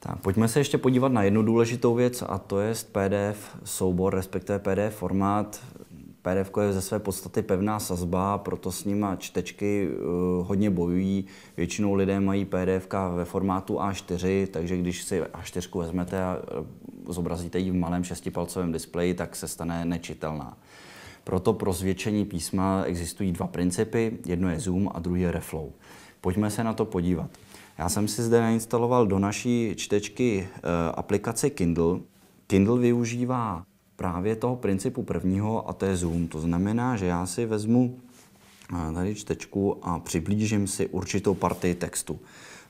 Tak, pojďme se ještě podívat na jednu důležitou věc, a to je PDF soubor, respektive PDF formát. PDF je ze své podstaty pevná sazba, proto s nima čtečky hodně bojují. Většinou lidé mají PDF ve formátu A4, takže když si A4 vezmete a zobrazíte ji v malém 6palcovém displeji, tak se stane nečitelná. Proto pro zvětšení písma existují dva principy, jedno je zoom a druhý je reflow. Pojďme se na to podívat. Já jsem si zde nainstaloval do naší čtečky aplikaci Kindle. Kindle využívá právě toho principu prvního, a to je zoom. To znamená, že já si vezmu tady čtečku a přiblížím si určitou partii textu.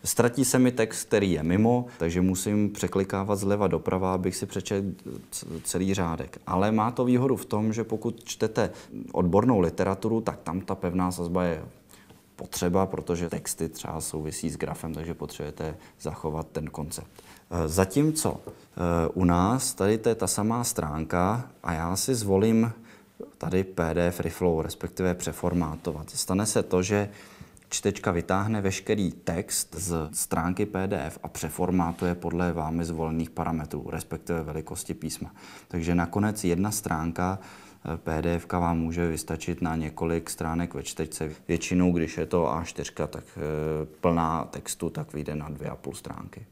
Ztratí se mi text, který je mimo, takže musím překlikávat zleva doprava, abych si přečetl celý řádek. Ale má to výhodu v tom, že pokud čtete odbornou literaturu, tak tam ta pevná sazba je potřeba, protože texty třeba souvisí s grafem, takže potřebujete zachovat ten koncept. Zatímco u nás tady to je ta samá stránka a já si zvolím tady PDF reflow, respektive přeformátovat. Stane se to, že čtečka vytáhne veškerý text z stránky PDF a přeformátuje podle vámi zvolených parametrů, respektive velikosti písma. Takže nakonec jedna stránka PDF vám může vystačit na několik stránek ve čtečce. Většinou, když je to A4, tak plná textu, tak vyjde na 2,5 stránky.